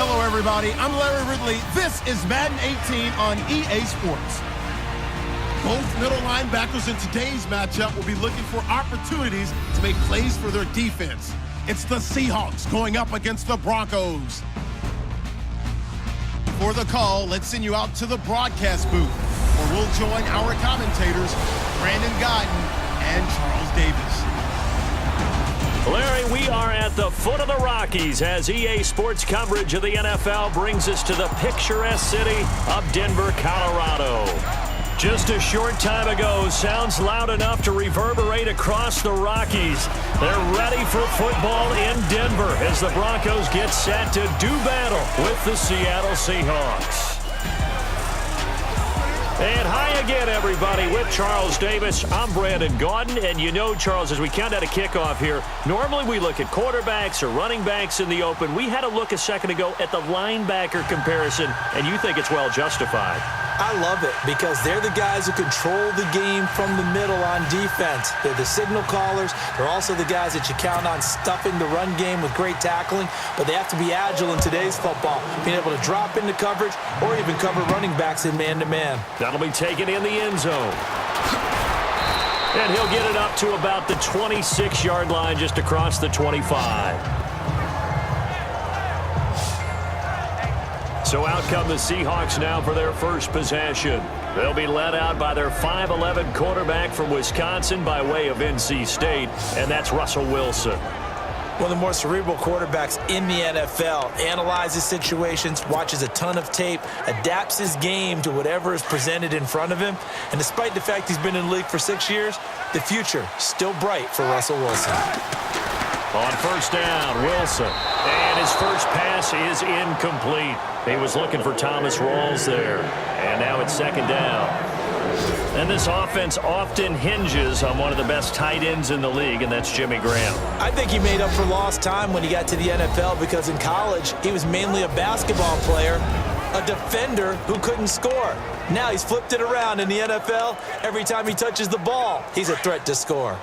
Hello, everybody. I'm Larry Ridley. This is Madden 18 on EA Sports. Both middle linebackers in today's matchup will be looking for opportunities to make plays for their defense. It's the Seahawks going up against the Broncos. For the call, let's send you out to the broadcast booth, where we'll join our commentators, Brandon Guyton and Charles Davis. Larry, we are at the foot of the Rockies as EA Sports coverage of the NFL brings us to the picturesque city of Denver, Colorado. Just a short time ago, sounds loud enough to reverberate across the Rockies. They're ready for football in Denver as the Broncos get set to do battle with the Seattle Seahawks. And hi again, everybody, with Charles Davis. I'm Brandon Guyton, and you know, Charles, as we count out a kickoff here, normally we look at quarterbacks or running backs in the open. We had a look a second ago at the linebacker comparison, and you think it's well justified. I love it because they're the guys who control the game from the middle on defense. They're the signal callers. They're also the guys that you count on stuffing the run game with great tackling, but they have to be agile in today's football, being able to drop into coverage or even cover running backs in man-to-man. That'll be taken in the end zone. And he'll get it up to about the 26-yard line, just across the 25. So out come the Seahawks now for their first possession. They'll be led out by their 5'11 quarterback from Wisconsin by way of NC State, and that's Russell Wilson. One of the more cerebral quarterbacks in the NFL, analyzes situations, watches a ton of tape, adapts his game to whatever is presented in front of him. And despite the fact he's been in the league for 6 years, the future still bright for Russell Wilson. On first down, Wilson. And his first pass is incomplete. He was looking for Thomas Rawls there. And now it's second down. And this offense often hinges on one of the best tight ends in the league, and that's Jimmy Graham. I think he made up for lost time when he got to the NFL because in college, he was mainly a basketball player, a defender who couldn't score. Now he's flipped it around in the NFL. Every time he touches the ball, he's a threat to score.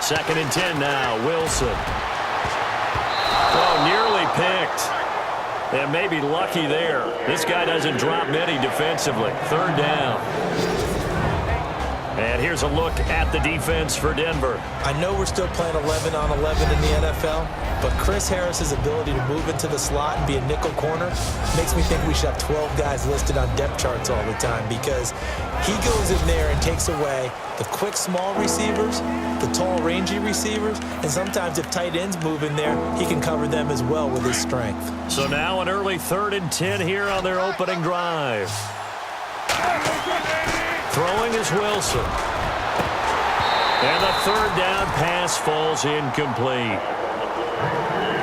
Second and 10 now, Wilson. Oh, nearly picked. And maybe lucky there. This guy doesn't drop many defensively. Third down. And here's a look at the defense for Denver. I know we're still playing 11 on 11 in the NFL, but Chris Harris's ability to move into the slot and be a nickel corner makes me think we should have 12 guys listed on depth charts all the time because he goes in there and takes away the quick, small receivers, the tall, rangy receivers, and sometimes if tight ends move in there, he can cover them as well with his strength. So now an early 3rd and 10 here on their opening drive. Throwing is Wilson. And the third down pass falls incomplete.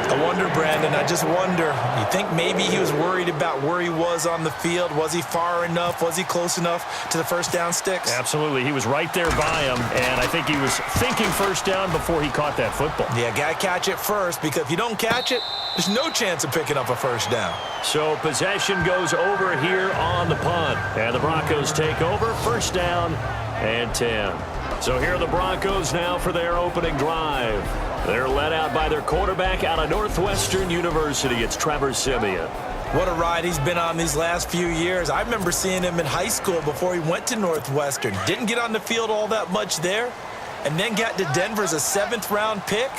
I wonder, Brandon, I just wonder, you think maybe he was worried about where he was on the field? Was he far enough? Was he close enough to the first down sticks? Absolutely. He was right there by him, and I think he was thinking first down before he caught that football. Yeah, got to catch it first, because if you don't catch it, there's no chance of picking up a first down. So possession goes over here on the punt, and the Broncos take over, first down and 10. So here are the Broncos now for their opening drive. They're led out by their quarterback out of Northwestern University. It's Trevor Siemian. What a ride he's been on these last few years. I remember seeing him in high school before he went to Northwestern. Didn't get on the field all that much there, and then got to Denver as a 7th-round pick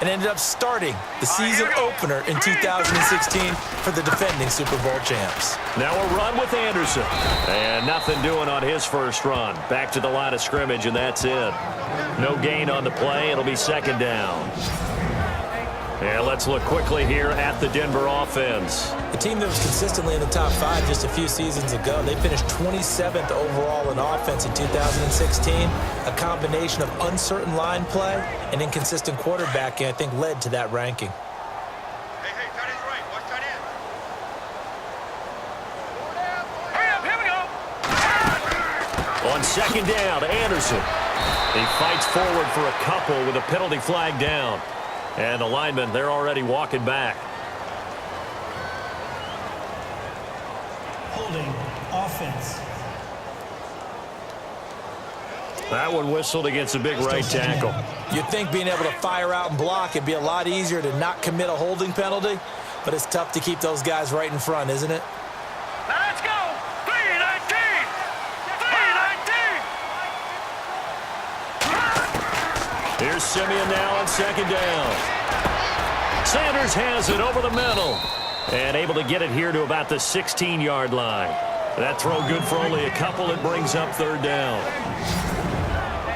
and ended up starting the season opener in 2016 for the defending Super Bowl champs. Now a run with Anderson. And nothing doing on his first run. Back to the line of scrimmage, and that's it. No gain on the play. It'll be second down. And let's look quickly here at the Denver offense. A team that was consistently in the top 5 just a few seasons ago. They finished 27th overall in offense in 2016. A combination of uncertain line play and inconsistent quarterbacking, I think, led to that ranking. Hey, tight end's right. Watch tight end. Here we go. On second down, Anderson. He fights forward for a couple with a penalty flag down. And the linemen, they're already walking back. Holding offense. That one whistled against a big right tackle. You'd think being able to fire out and block it'd be a lot easier to not commit a holding penalty, but it's tough to keep those guys right in front, isn't it? Let's go! 319! 319! Here's Simeon now on second down. Sanders has it over the middle and able to get it here to about the 16-yard line. That throw good for only a couple. It brings up third down.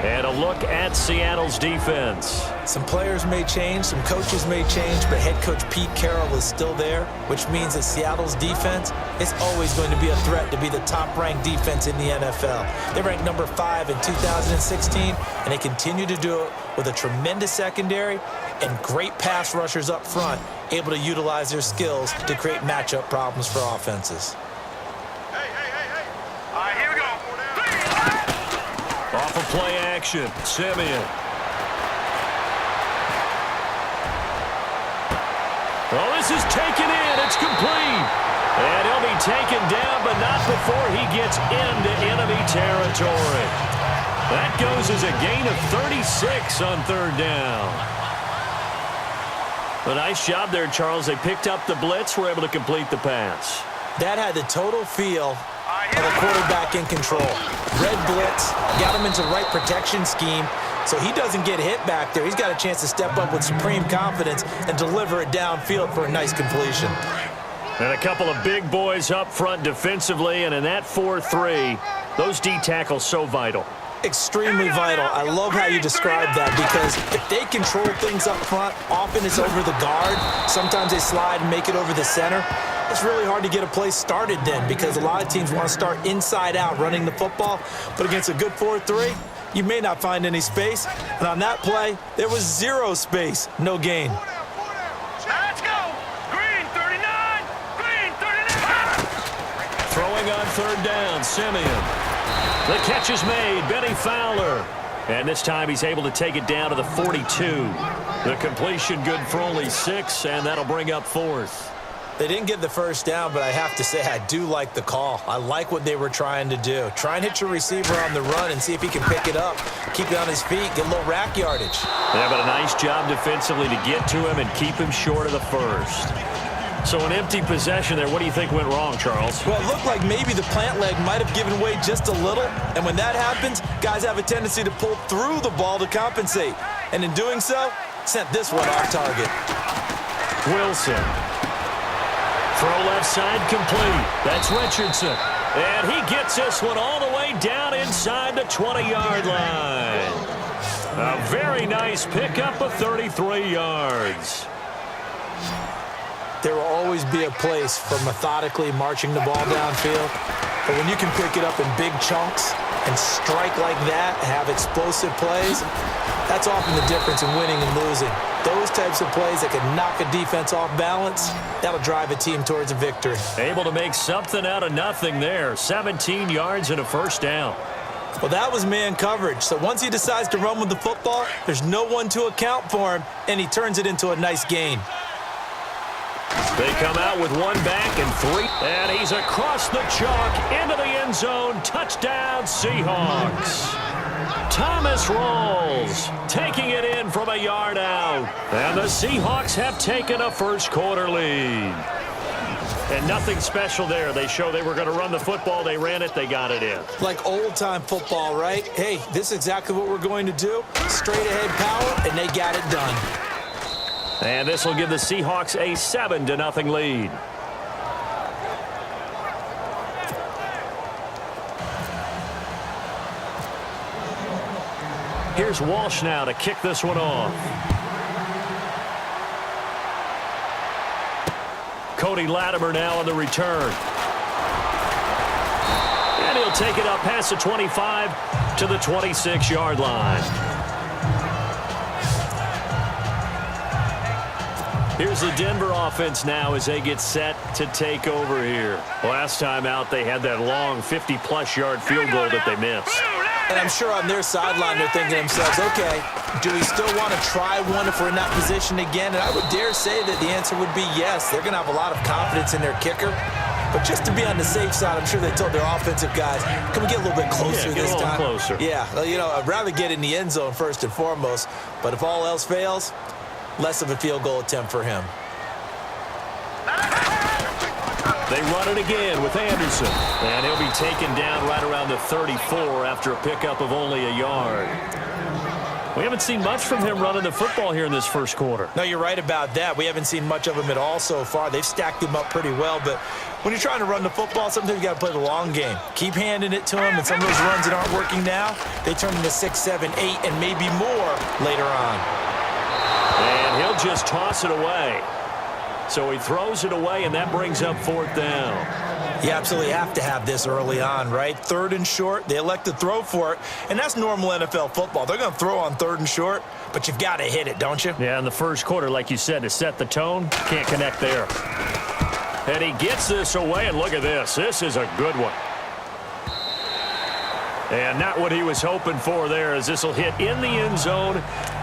And a look at Seattle's defense. Some players may change, some coaches may change, but head coach Pete Carroll is still there, which means that Seattle's defense is always going to be a threat to be the top-ranked defense in the NFL. They ranked number 5 in 2016, and they continue to do it with a tremendous secondary and great pass rushers up front, able to utilize their skills to create matchup problems for offenses. All right, here we go. Off of play action, Simeon. Oh, this is taken in. It's complete. And he'll be taken down, but not before he gets into enemy territory. That goes as a gain of 36 on third down. A nice job there, Charles. They picked up the blitz, were able to complete the pass. That had the total feel of a quarterback in control. Red blitz, got him into the right protection scheme, so he doesn't get hit back there. He's got a chance to step up with supreme confidence and deliver it downfield for a nice completion. And a couple of big boys up front defensively, and in that 4-3, those D tackles so vital. Extremely vital. I love how you describe that, because if they control things up front, often it's over the guard. Sometimes they slide and make it over the center. It's really hard to get a play started then, because a lot of teams want to start inside out running the football. But against a good 4-3, you may not find any space. And on that play, there was zero space, no gain. Let's go! Green 39! Green 39! Throwing on third down, Simeon. The catch is made, Benny Fowler. And this time he's able to take it down to the 42. The completion good for only 6, and that'll bring up fourth. They didn't get the first down, but I have to say I do like the call. I like what they were trying to do. Try and hit your receiver on the run and see if he can pick it up, keep it on his feet, get a little rack yardage. Yeah, but a nice job defensively to get to him and keep him short of the first. So an empty possession there. What do you think went wrong, Charles? Well, it looked like maybe the plant leg might have given way just a little. And when that happens, guys have a tendency to pull through the ball to compensate. And in doing so, sent this one off target. Wilson. Throw left side complete. That's Richardson. And he gets this one all the way down inside the 20-yard line. A very nice pickup of 33 yards. There will always be a place for methodically marching the ball downfield. But when you can pick it up in big chunks and strike like that, have explosive plays, that's often the difference in winning and losing. Those types of plays that can knock a defense off balance, that'll drive a team towards a victory. Able to make something out of nothing there. 17 yards and a first down. Well, that was man coverage. So once he decides to run with the football, there's no one to account for him, and he turns it into a nice gain. They come out with one back and 3. And he's across the chalk into the end zone. Touchdown, Seahawks. Thomas Rawls taking it in from a yard out. And the Seahawks have taken a first quarter lead. And nothing special there. They show they were going to run the football. They ran it. They got it in. Like old-time football, right? Hey, this is exactly what we're going to do. Straight-ahead power, and they got it done. And this will give the Seahawks a 7-0 lead. Here's Walsh now to kick this one off. Cody Latimer now on the return. And he'll take it up past the 25 to the 26-yard line. Here's the Denver offense now as they get set to take over here. Last time out, they had that long 50-plus yard field goal that they missed. And I'm sure on their sideline they're thinking to themselves, okay, do we still want to try one if we're in that position again? And I would dare say that the answer would be yes. They're going to have a lot of confidence in their kicker. But just to be on the safe side, I'm sure they told their offensive guys, can we get a little bit closer this time? Closer. Yeah, well, you know, I'd rather get in the end zone first and foremost. But if all else fails, less of a field goal attempt for him. They run it again with Anderson. And he'll be taken down right around the 34 after a pickup of only a yard. We haven't seen much from him running the football here in this first quarter. No, you're right about that. We haven't seen much of him at all so far. They've stacked him up pretty well, but when you're trying to run the football, sometimes you got to play the long game. Keep handing it to him, and some of those runs that aren't working now, they turn into 6, 7, 8, and maybe more later on. And he'll just toss it away. So he throws it away, and that brings up 4th down. You absolutely have to have this early on, right? 3rd and short, they elect to throw for it, and that's normal NFL football. They're going to throw on 3rd and short, but you've got to hit it, don't you? Yeah, in the first quarter, like you said, to set the tone, can't connect there. And he gets this away, and look at this. This is a good one. And not what he was hoping for there, as this will hit in the end zone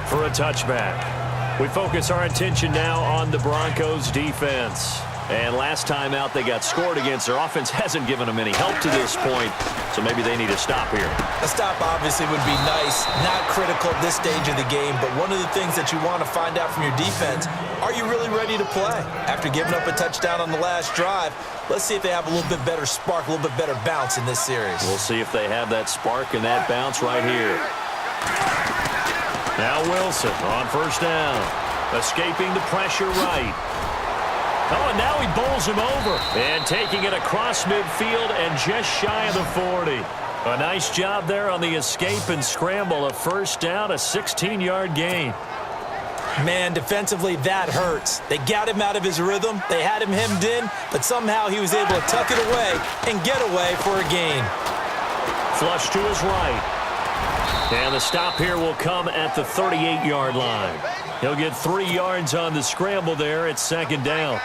for a touchback. We focus our attention now on the Broncos defense. And last time out, they got scored against. Their offense hasn't given them any help to this point, so maybe they need a stop here. A stop obviously would be nice, not critical at this stage of the game, but one of the things that you want to find out from your defense, are you really ready to play? After giving up a touchdown on the last drive, let's see if they have a little bit better spark, a little bit better bounce in this series. We'll see if they have that spark and that bounce right here. Now Wilson on 1st down, escaping the pressure right. Oh, and now he bowls him over. And taking it across midfield and just shy of the 40. A nice job there on the escape and scramble. A 1st down, a 16-yard gain. Man, defensively, that hurts. They got him out of his rhythm. They had him hemmed in, but somehow he was able to tuck it away and get away for a gain. Flush to his right. And the stop here will come at the 38-yard line. He'll get 3 yards on the scramble there. It's 2nd down.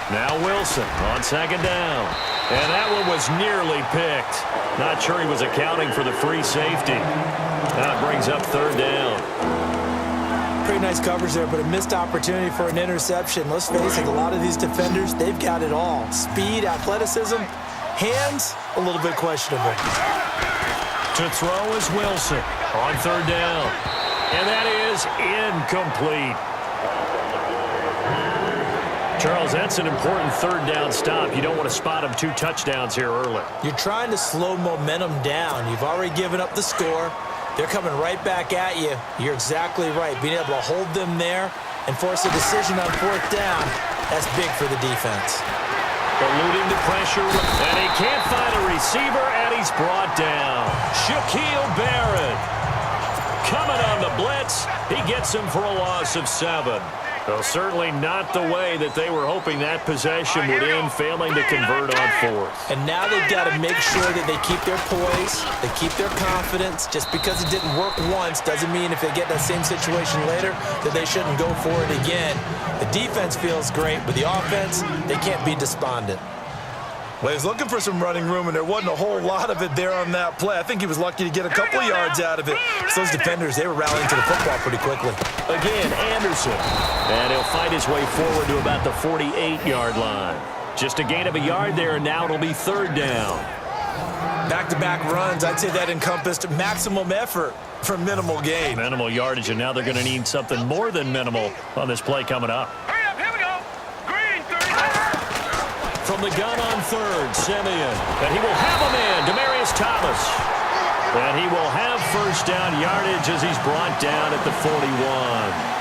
Now Wilson on 2nd down. And that one was nearly picked. Not sure he was accounting for the free safety. Now it brings up 3rd down. Pretty nice coverage there, but a missed opportunity for an interception. Let's face it, a lot of these defenders, they've got it all. Speed, athleticism, hands, a little bit questionable. To throw is Wilson on 3rd down. And that is incomplete. Charles, that's an important 3rd down stop. You don't want to spot him 2 touchdowns here early. You're trying to slow momentum down. You've already given up the score. They're coming right back at you. You're exactly right. Being able to hold them there and force a decision on 4th down, that's big for the defense. Eluding the pressure, and he can't find a receiver, and he's brought down. Shaquille Barrett coming on the blitz. He gets him for a loss of 7. Well, certainly not the way that they were hoping that possession would end, failing to convert on 4th. And now they've got to make sure that they keep their poise, they keep their confidence. Just because it didn't work once doesn't mean if they get that same situation later that they shouldn't go for it again. The defense feels great, but the offense, they can't be despondent. Well, he was looking for some running room, and there wasn't a whole lot of it there on that play. I think he was lucky to get a couple of yards out of it. So those defenders, they were rallying to the football pretty quickly. Again, Anderson. And he'll fight his way forward to about the 48-yard line. Just a gain of a yard there, and now it'll be 3rd down. Back-to-back runs, I'd say that encompassed maximum effort for minimal gain. Minimal yardage, and now they're going to need something more than minimal on this play coming up. Hurry up, here we go. Green, 30. From the gun on 3rd, Simeon. And he will have a man, Demaryius Thomas. And he will have 1st down yardage as he's brought down at the 41.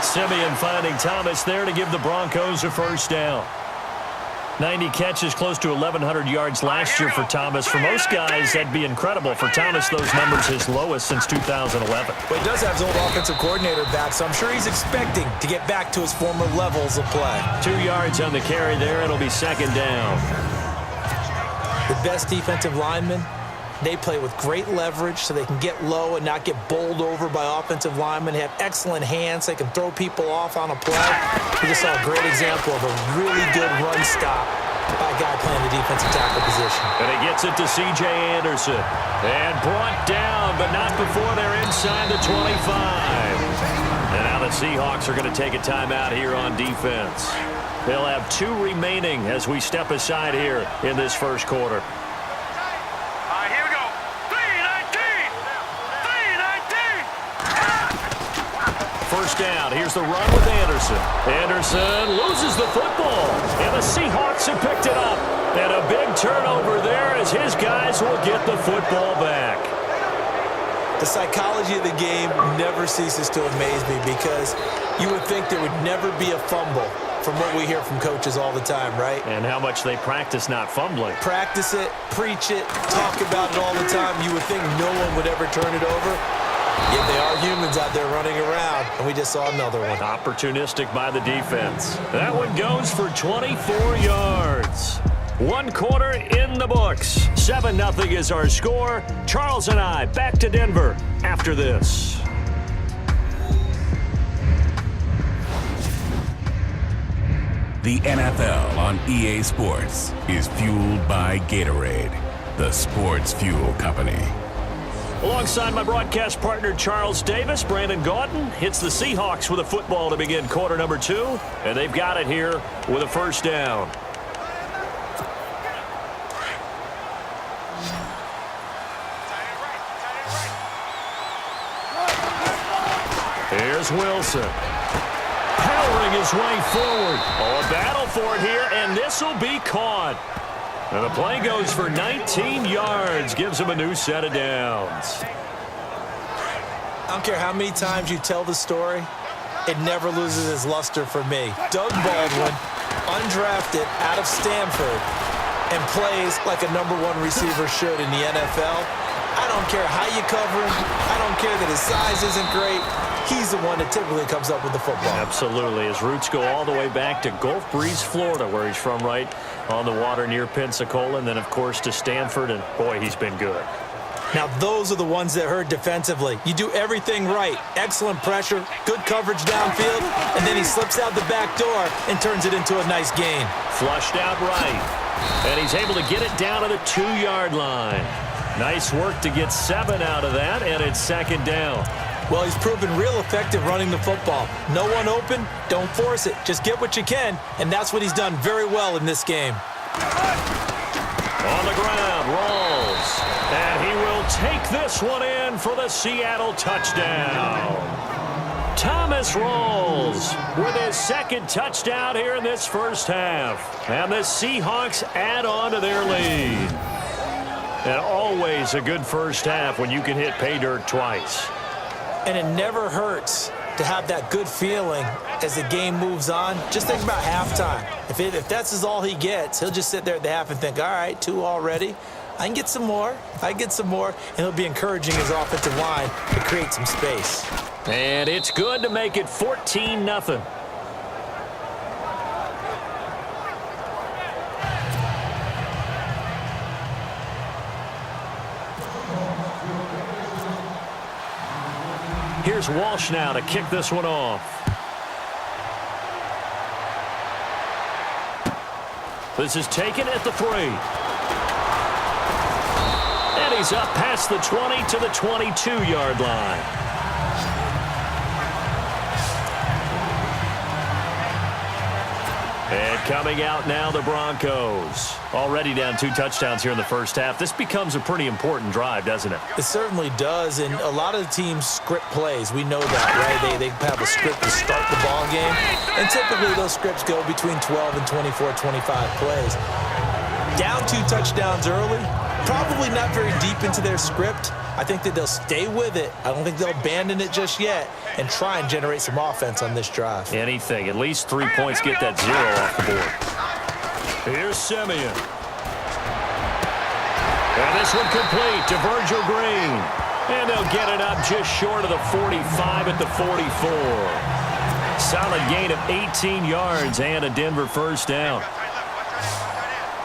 Simeon finding Thomas there to give the Broncos a 1st down. 90 catches, close to 1,100 yards last year for Thomas. For most guys, that'd be incredible. For Thomas, those numbers his lowest since 2011. But he does have his old offensive coordinator back, so I'm sure he's expecting to get back to his former levels of play. 2 yards on the carry there. It'll be 2nd down. The best defensive linemen, they play with great leverage so they can get low and not get bowled over by offensive linemen. They have excellent hands. They can throw people off on a play. We just saw a great example of a really good run stop by a guy playing the defensive tackle position. And he gets it to C.J. Anderson. And brought down, but not before they're inside the 25. And now the Seahawks are going to take a timeout here on defense. They'll have 2 remaining as we step aside here in this first quarter. All right, here we go. 3-19. 3-19. First down. Here's the run with Anderson. Anderson loses the football. And the Seahawks have picked it up. And a big turnover there as his guys will get the football back. The psychology of the game never ceases to amaze me because you would think there would never be a fumble from what we hear from coaches all the time, right? And how much they practice not fumbling. Practice it, preach it, talk about it all the time. You would think no one would ever turn it over. Yet they are humans out there running around, and we just saw another one. Opportunistic by the defense. That one goes for 24 yards. 1 quarter in the books. 7-0 is our score. Charles and I back to Denver after this. The NFL on EA Sports is fueled by Gatorade, the sports fuel company. Alongside my broadcast partner Charles Davis, Brandon Gaudin hits the Seahawks with a football to begin quarter number 2, and they've got it here with a first down. Here's Wilson. Powering his way forward. Oh, a battle for it here, and this will be caught. And the play goes for 19 yards. Gives him a new set of downs. I don't care how many times you tell the story, it never loses its luster for me. Doug Baldwin, undrafted out of Stanford, and plays like a #1 receiver should in the NFL. I don't care how you cover him. I don't care that his size isn't great. He's the one that typically comes up with the football. Absolutely. His roots go all the way back to Gulf Breeze, Florida, where he's from, right on the water near Pensacola, and then, of course, to Stanford, and, boy, he's been good. Now, those are the ones that hurt defensively. You do everything right. Excellent pressure, good coverage downfield, and then he slips out the back door and turns it into a nice gain. Flushed out right, and he's able to get it down to the 2-yard line. Nice work to get 7 out of that, and it's second down. Well, he's proven real effective running the football. No one open, don't force it. Just get what you can, and that's what he's done very well in this game. On the ground, Rawls. And he will take this one in for the Seattle touchdown. Thomas Rawls with his second touchdown here in this first half. And the Seahawks add on to their lead. And always a good first half when you can hit pay dirt twice. And it never hurts to have that good feeling as the game moves on. Just think about halftime. If that's all he gets, he'll just sit there at the half and think, all right, 2 already. I can get some more. I can get some more. And he'll be encouraging his offensive line to create some space. And it's good to make it 14-0. Here's Walsh now to kick this one off. This is taken at the 3. And he's up past the 20 to the 22-yard line. And coming out now, the Broncos. Already down 2 touchdowns here in the first half. This becomes a pretty important drive, doesn't it? It certainly does, and a lot of the teams script plays. We know that, right? They have a script to start the ball game, and typically those scripts go between 12 and 24, 25 plays. Down 2 touchdowns early, probably not very deep into their script. I think that they'll stay with it. I don't think they'll abandon it just yet and try and generate some offense on this drive. Anything. At least 3 points, get that 0 off the board. Here's Simeon. And this one complete to Virgil Green. And they'll get it up just short of the 45 at the 44. Solid gain of 18 yards and a Denver first down.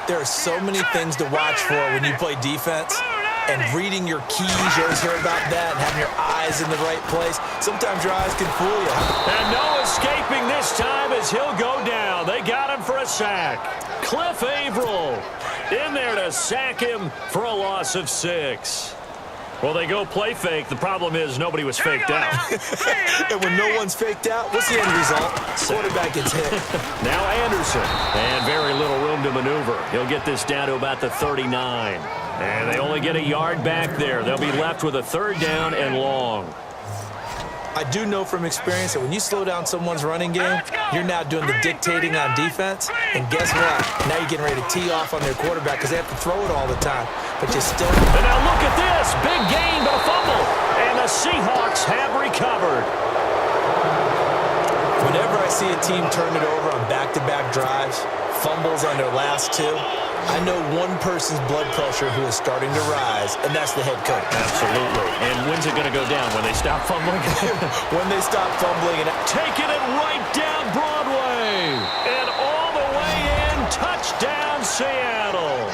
There are so many things to watch for when you play defense. And reading your keys, you always hear about that, and having your eyes in the right place. Sometimes your eyes can fool you. And no escaping this time as he'll go down. They got him for a sack. Cliff Averill in there to sack him for a loss of 6. Well, they go play fake. The problem is nobody was faked out. And when no one's faked out, what's the end result? Quarterback gets hit. Now Anderson. And very little room to maneuver. He'll get this down to about the 39. And they only get a yard back there. They'll be left with a 3rd down and long. I do know from experience that when you slow down someone's running game, you're now doing the dictating on defense. And guess what? Now you're getting ready to tee off on their quarterback because they have to throw it all the time. But you still... And now look at this. Big gain, but a fumble. And the Seahawks have recovered. Whenever I see a team turn it over on back-to-back drives, fumbles on their last 2, I know one person's blood pressure who is starting to rise, and that's the head coach. Absolutely. And when's it going to go down? When they stop fumbling? When they stop fumbling. And taking it right down Broadway. And all the way in. Touchdown, Seattle.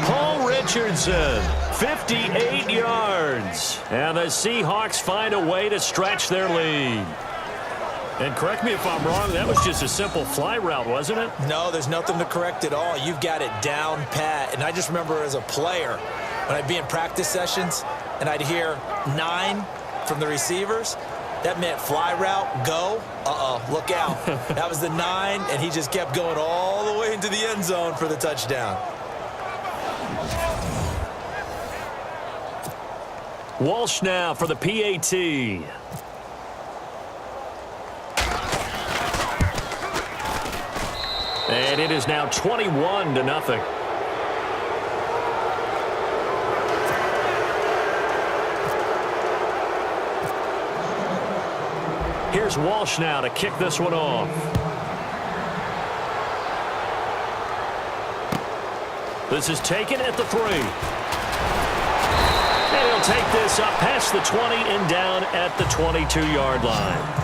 Paul Richardson, 58 yards. And the Seahawks find a way to stretch their lead. And correct me if I'm wrong, that was just a simple fly route, wasn't it? No, there's nothing to correct at all. You've got it down pat. And I just remember as a player, when I'd be in practice sessions and I'd hear 9 from the receivers, that meant fly route, go. Look out. That was the 9, and he just kept going all the way into the end zone for the touchdown. Walsh now for the PAT. And it is now 21-0. Here's Walsh now to kick this one off. This is taken at the 3. And he'll take this up past the 20 and down at the 22-yard line.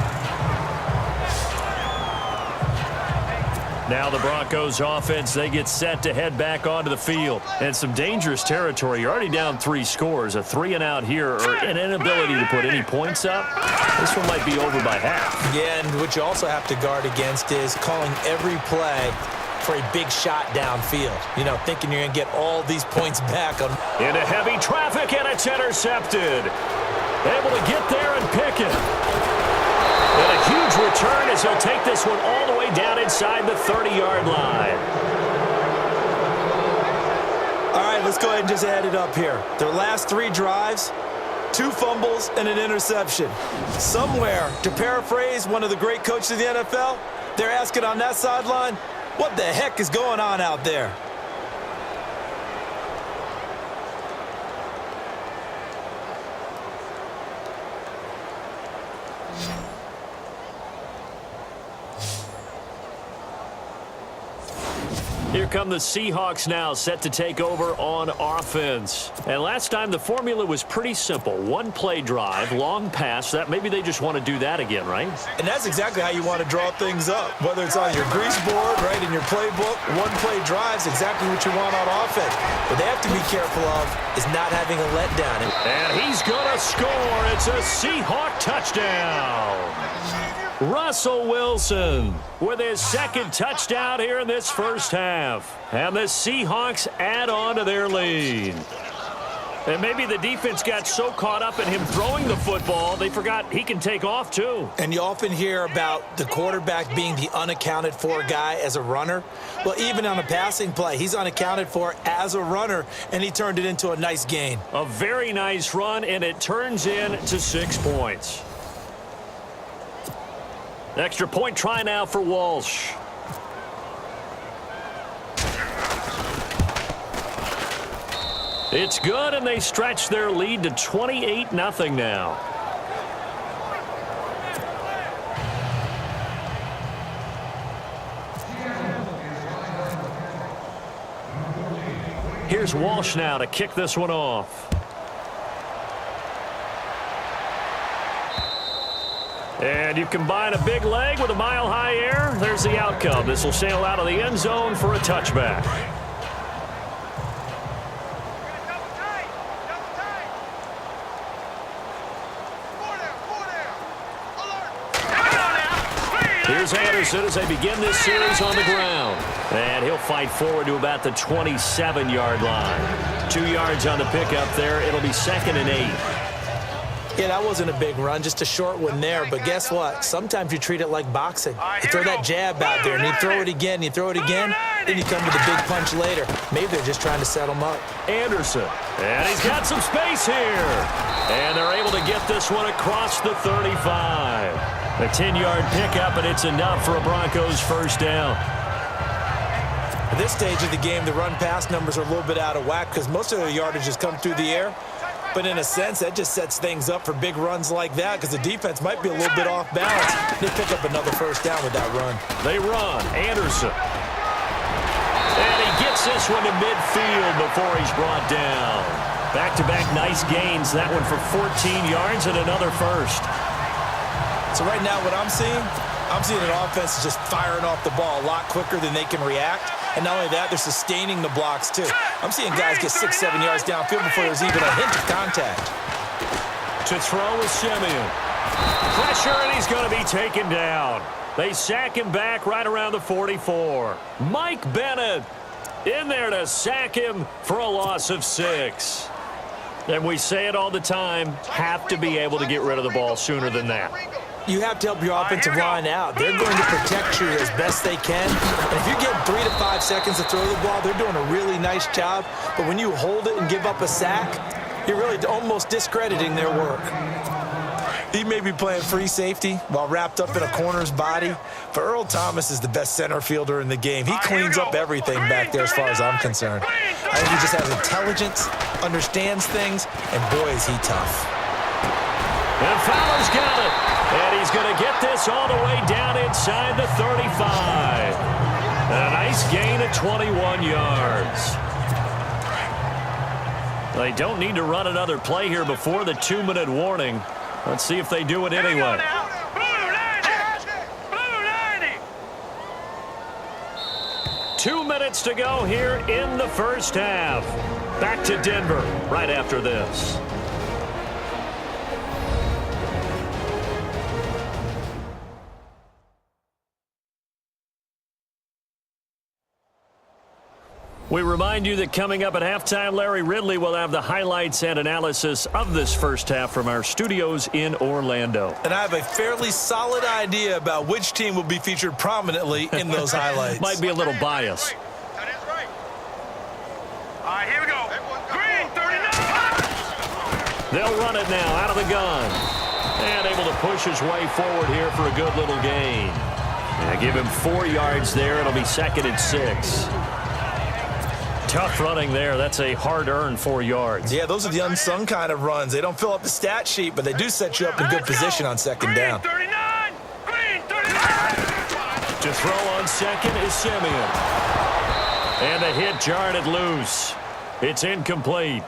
Now the Broncos offense, they get set to head back onto the field. And some dangerous territory. You're already down 3 scores. A 3-and-out here, or an inability to put any points up. This one might be over by half. Yeah, and what you also have to guard against is calling every play for a big shot downfield. You know, thinking you're going to get all these points back. Into heavy traffic, and it's intercepted. Able to get there and pick it. And a huge return as he'll take this one all the way down inside the 30-yard line. All right, let's go ahead and just add it up here. Their last 3 drives, 2 fumbles and an interception. Somewhere, to paraphrase one of the great coaches of the NFL, they're asking on that sideline, what the heck is going on out there? Here come the Seahawks now, set to take over on offense. And last time the formula was pretty simple. 1-play drive, long pass. That maybe they just want to do that again, right? And that's exactly how you want to draw things up. Whether it's on your grease board, right, in your playbook, 1-play drive's exactly what you want on offense. What they have to be careful of is not having a letdown. And he's going to score. It's a Seahawk touchdown. Russell Wilson with his 2nd touchdown here in this first half. And the Seahawks add on to their lead. And maybe the defense got so caught up in him throwing the football, they forgot he can take off too. And you often hear about the quarterback being the unaccounted for guy as a runner. Well, even on a passing play, he's unaccounted for as a runner, and he turned it into a nice gain. A very nice run, and it turns into 6 points. Extra point try now for Walsh. It's good, and they stretch their lead to 28-0 now. Here's Walsh now to kick this one off. And you combine a big leg with a mile-high air, there's the outcome. This will sail out of the end zone for a touchback. Here's Anderson as they begin this series on the ground. And he'll fight forward to about the 27-yard line. 2 yards on the pickup there. It'll be 2nd and 8. Yeah, that wasn't a big run, just a short one there. But guess what? Sometimes you treat it like boxing. You throw that jab out there, and you throw it again, you throw it again, then you come with a big punch later. Maybe they're just trying to set him up. Anderson, and he's got some space here. And they're able to get this one across the 35. A 10-yard pickup, and it's enough for a Broncos first down. At this stage of the game, the run-pass numbers are a little bit out of whack because most of their yardage has come through the air. But in a sense, that just sets things up for big runs like that because the defense might be a little bit off balance. They pick up another first down with that run. They run. Anderson. And he gets this one to midfield before he's brought down. Back-to-back nice gains. That one for 14 yards and another first. So right now what I'm seeing an offense just firing off the ball a lot quicker than they can react. And not only that, they're sustaining the blocks, too. I'm seeing guys get 6-7 yards downfield before there's even a hint of contact. To throw with Simeon. Pressure, and he's going to be taken down. They sack him back right around the 44. Mike Bennett in there to sack him for a loss of 6. And we say it all the time, have to be able to get rid of the ball sooner than that. You have to help your offensive line out. They're going to protect you as best they can. And if you get 3 to 5 seconds to throw the ball, they're doing a really nice job. But when you hold it and give up a sack, you're really almost discrediting their work. He may be playing free safety while wrapped up in a corner's body, but Earl Thomas is the best center fielder in the game. He cleans up everything back there as far as I'm concerned. I think he just has intelligence, understands things, and boy, is he tough. And Fowler's got it. And he's going to get this all the way down inside the 35. A nice gain of 21 yards. They don't need to run another play here before the 2-minute warning. Let's see if they do it anyway. 2 minutes to go here in the first half. Back to Denver right after this. We remind you that coming up at halftime, Larry Ridley will have the highlights and analysis of this first half from our studios in Orlando. And I have a fairly solid idea about which team will be featured prominently in those highlights. Might be a little bias. That is right. All right, here we go. Green, 39. They'll run it now out of the gun. And able to push his way forward here for a good little gain. And give him 4 yards there. It'll be 2nd and 6. Tough running there. That's a hard-earned 4 yards. Yeah, those are the unsung kind of runs. They don't fill up the stat sheet, but they do set you up in good position on second down. Green, 39. Green, 39. To throw on second is Simeon. And the hit jarred it loose. It's incomplete.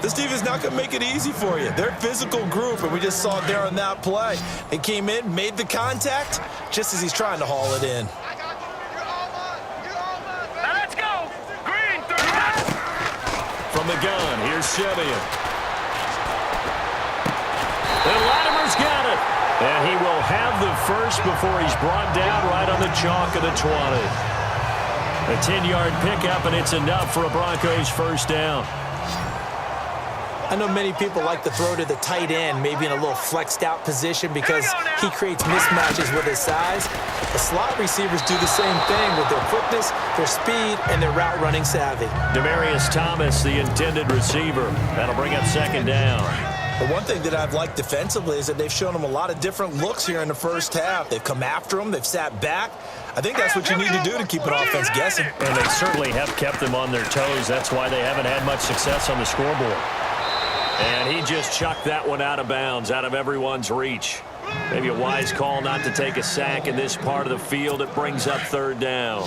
This defense is not going to make it easy for you. They're a physical group, and we just saw it there on that play. They came in, made the contact, just as he's trying to haul it in. From the gun, here's Simeon. And Latimer's got it. And he will have the first before he's brought down right on the chalk of the 20. A 10-yard pickup, and it's enough for a Broncos first down. I know many people like to throw to the tight end, maybe in a little flexed out position because he creates mismatches with his size. The slot receivers do the same thing with their quickness, their speed, and their route running savvy. Demaryius Thomas, the intended receiver. That'll bring up 2nd down. But one thing that I've liked defensively is that they've shown them a lot of different looks here in the first half. They've come after them. They've sat back. I think that's what you need to do to keep an offense guessing. And they certainly have kept them on their toes. That's why they haven't had much success on the scoreboard. And he just chucked that one out of bounds, out of everyone's reach. Maybe a wise call not to take a sack in this part of the field. It brings up 3rd down.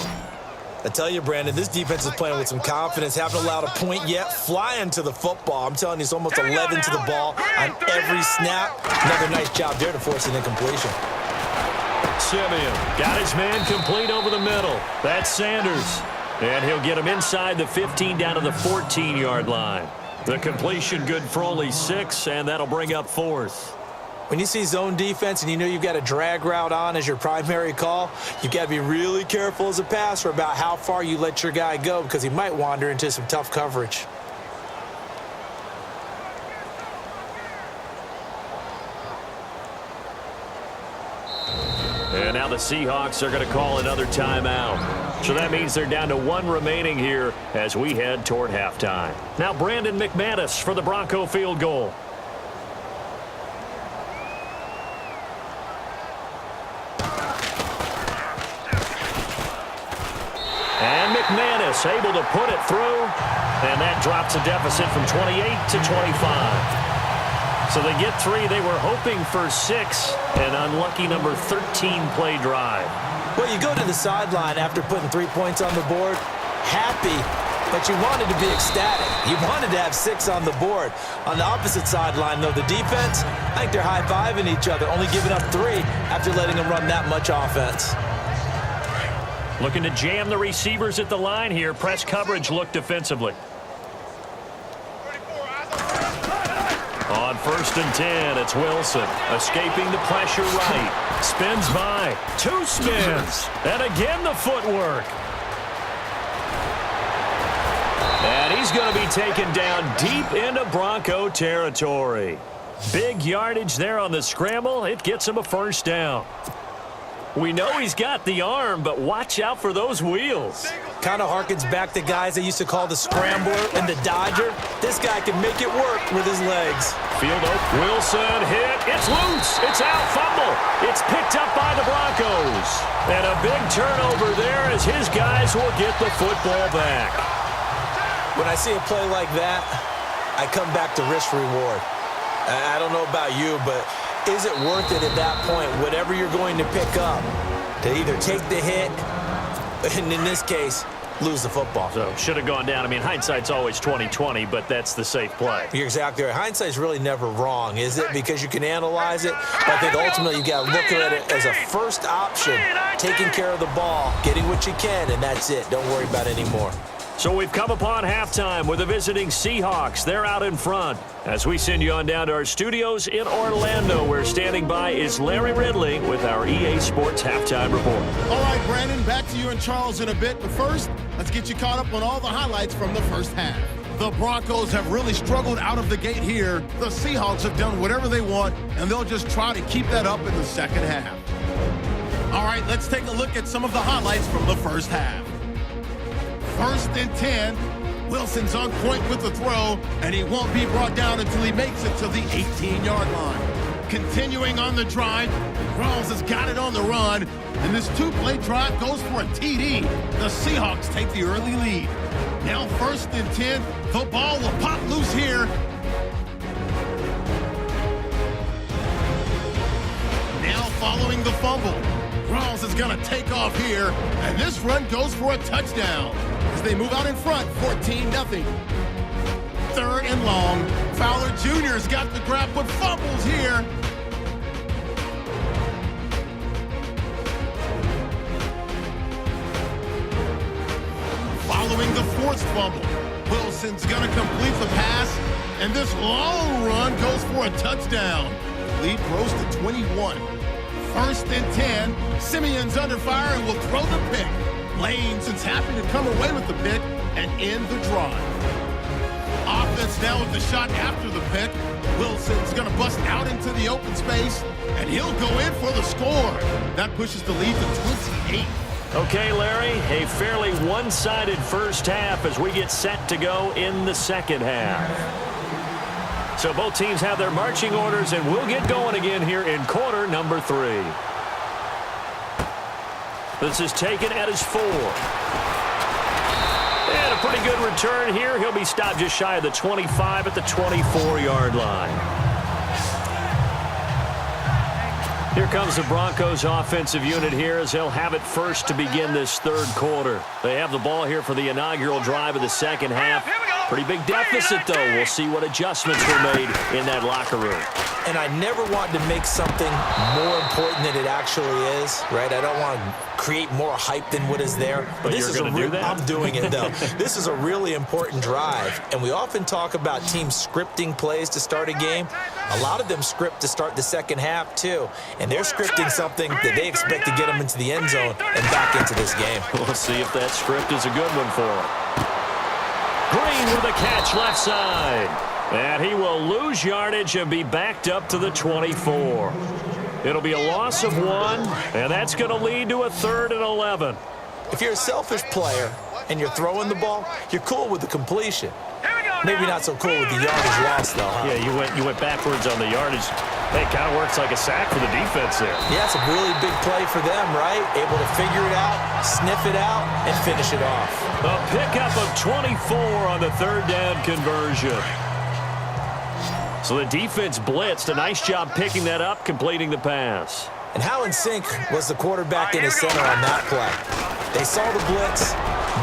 I tell you, Brandon, this defense is playing with some confidence. Haven't allowed a point yet. Flying to the football. I'm telling you, it's almost 11 to the ball on every snap. Another nice job there to force an incompletion. Simeon got his man complete over the middle. That's Sanders. And he'll get him inside the 15 down to the 14-yard line. The completion good for only 6, and that'll bring up 4th. When you see zone defense and you know you've got a drag route on as your primary call, you've got to be really careful as a passer about how far you let your guy go because he might wander into some tough coverage. And now the Seahawks are going to call another timeout. So that means they're down to 1 remaining here as we head toward halftime. Now Brandon McManus for the Bronco field goal. And McManus able to put it through. And that drops a deficit from 28 to 25. So they get 3. They were hoping for 6. An unlucky number 13 play drive. Well, you go to the sideline after putting 3 points on the board, happy, but you wanted to be ecstatic. You wanted to have 6 on the board. On the opposite sideline, though, the defense, I think they're high-fiving each other, only giving up 3 after letting them run that much offense. Looking to jam the receivers at the line here. Press coverage look defensively. On 1st and 10, it's Wilson. Escaping the pressure right. Spins by. 2 spins. And again the footwork. And he's going to be taken down deep into Bronco territory. Big yardage there on the scramble. It gets him a 1st down. We know he's got the arm, but watch out for those wheels. Kind of harkens back to guys they used to call the scrambler and the dodger. This guy can make it work with his legs. Field open. Wilson hit. It's loose. It's out. Fumble. It's picked up by the Broncos. And a big turnover there as his guys will get the football back. When I see a play like that, I come back to risk reward. I don't know about you, but is it worth it at that point, whatever you're going to pick up, to either take the hit, and in this case, lose the football? So should have gone down. I mean, hindsight's always 20/20, but that's the safe play. You're exactly right. Hindsight's really never wrong, is it? Because you can analyze it, but I think ultimately you got to look at it as a first option, taking care of the ball, getting what you can, and that's it. Don't worry about any more. So we've come upon halftime with the visiting Seahawks. They're out in front. As we send you on down to our studios in Orlando, where standing by is Larry Ridley with our EA Sports Halftime Report. All right, Brandon, back to you and Charles in a bit. But first, let's get you caught up on all the highlights from the first half. The Broncos have really struggled out of the gate here. The Seahawks have done whatever they want, and they'll just try to keep that up in the second half. All right, let's take a look at some of the highlights from the first half. 1st and 10. Wilson's on point with the throw, and he won't be brought down until he makes it to the 18-yard line. Continuing on the drive, Rawls has got it on the run, and this 2-play drive goes for a TD. The Seahawks take the early lead. Now 1st and 10. The ball will pop loose here. Now following the fumble, Rawls is going to take off here, and this run goes for a touchdown. As they move out in front, 14-0. 3rd and long. Fowler Jr.'s got the grab, but fumbles here. Following the 4th fumble, Wilson's going to complete the pass, and this long run goes for a touchdown. Lead grows to 21. 1st and 10. Simeon's under fire and will throw the pick. Lanes is happy to come away with the pick and end the drive. Offense now with the shot after the pick. Wilson's going to bust out into the open space, and he'll go in for the score. That pushes the lead to 28. Okay, Larry, a fairly one-sided first half as we get set to go in the second half. So both teams have their marching orders, and we'll get going again here in quarter number 3. This is taken at his 4. And a pretty good return here. He'll be stopped just shy of the 25 at the 24-yard line. Here comes the Broncos offensive unit here as they'll have it first to begin this 3rd quarter. They have the ball here for the inaugural drive of the second half. Pretty big deficit, though. We'll see what adjustments were made in that locker room. and I never want to make something more important than it actually is, right? I don't want to create more hype than what is there. But this you're is going to do that? I'm doing it, though. This is a really important drive, and we often talk about teams scripting plays to start a game. A lot of them script to start the second half, too, and they're scripting something that they expect to get them into the end zone and back into this game. We'll see if that script is a good one for him. Green with a catch left side. And he will lose yardage and be backed up to the 24. It'll be a loss of 1, and that's going to lead to a 3rd and 11. If you're a selfish player and you're throwing the ball, you're cool with the completion. Maybe not so cool with the yardage loss, though, huh? Yeah, you went backwards on the yardage. Hey, it kind of works like a sack for the defense there. Yeah, it's a really big play for them, right? Able to figure it out, sniff it out, and finish it off. A pickup of 24 on the 3rd down conversion. So the defense blitzed. A nice job picking that up, completing the pass. And how in sync was the quarterback in his center on that play? They saw the blitz,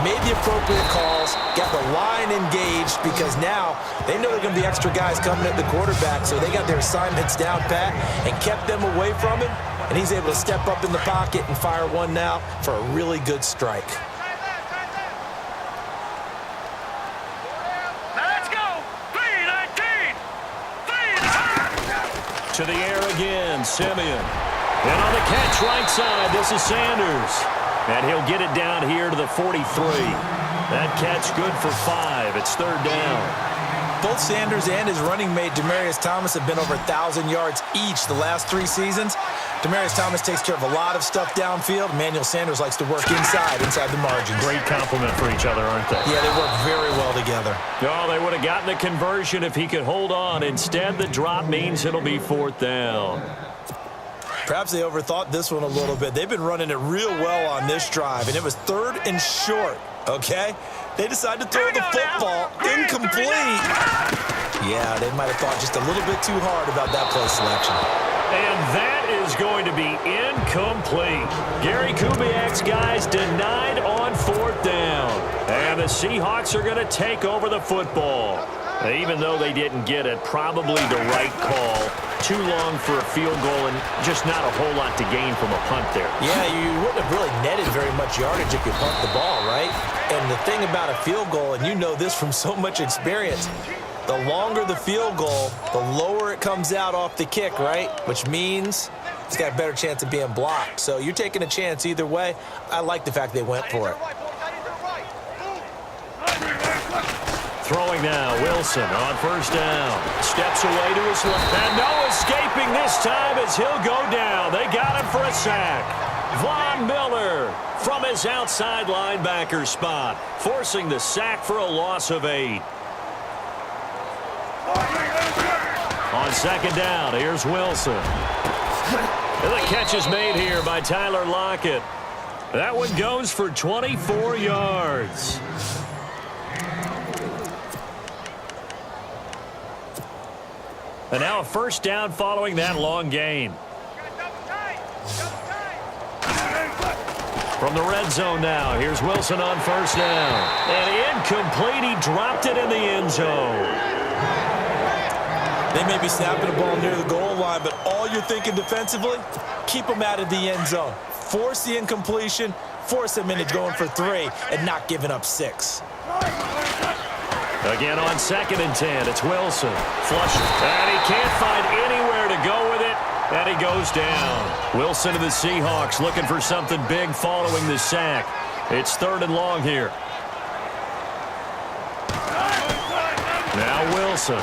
made the appropriate calls, got the line engaged because now they know there are going to be extra guys coming at the quarterback, so they got their assignments down pat and kept them away from him, and he's able to step up in the pocket and fire one now for a really good strike. To the air again, Simeon. And on the catch right side, this is Sanders. And he'll get it down here to the 43. That catch good for 5. It's 3rd down. Both Sanders and his running mate, Demaryius Thomas, have been over 1,000 yards each the last 3 seasons. Demaryius Thomas takes care of a lot of stuff downfield. Emmanuel Sanders likes to work inside the margins. Great compliment for each other, aren't they? Yeah, they work very well together. Oh, they would have gotten the conversion if he could hold on. Instead, the drop means it'll be 4th down. Perhaps they overthought this one a little bit. They've been running it real well on this drive, and it was 3rd and short, okay? They decided to throw the football incomplete. Yeah, they might have thought just a little bit too hard about that play selection. And that is going to be incomplete. Gary Kubiak's guys denied on 4th down. And the Seahawks are going to take over the football. Even though they didn't get it, probably the right call. Too long for a field goal and just not a whole lot to gain from a punt there. Yeah, you wouldn't have really netted very much yardage if you punt the ball, right? And the thing about a field goal, and you know this from so much experience, the longer the field goal, the lower it comes out off the kick, right? Which means it's got a better chance of being blocked. So you're taking a chance either way. I like the fact they went for it. Throwing now, Wilson on 1st down. Steps away to his left. And no escaping this time as he'll go down. They got him for a sack. Von Miller from his outside linebacker spot, forcing the sack for a loss of 8. On 2nd down, here's Wilson. And the catch is made here by Tyler Lockett. That one goes for 24 yards. And now a 1st down following that long gain. From the red zone now, here's Wilson on 1st down. And incomplete, he dropped it in the end zone. They may be snapping the ball near the goal line, but all you're thinking defensively, keep them out of the end zone. Force the incompletion, force them into going for 3, and not giving up 6. Again on 2nd and 10, it's Wilson. Flush, and he can't find anywhere to go with it, and he goes down. Wilson to the Seahawks looking for something big following the sack. It's 3rd and long here. Now Wilson.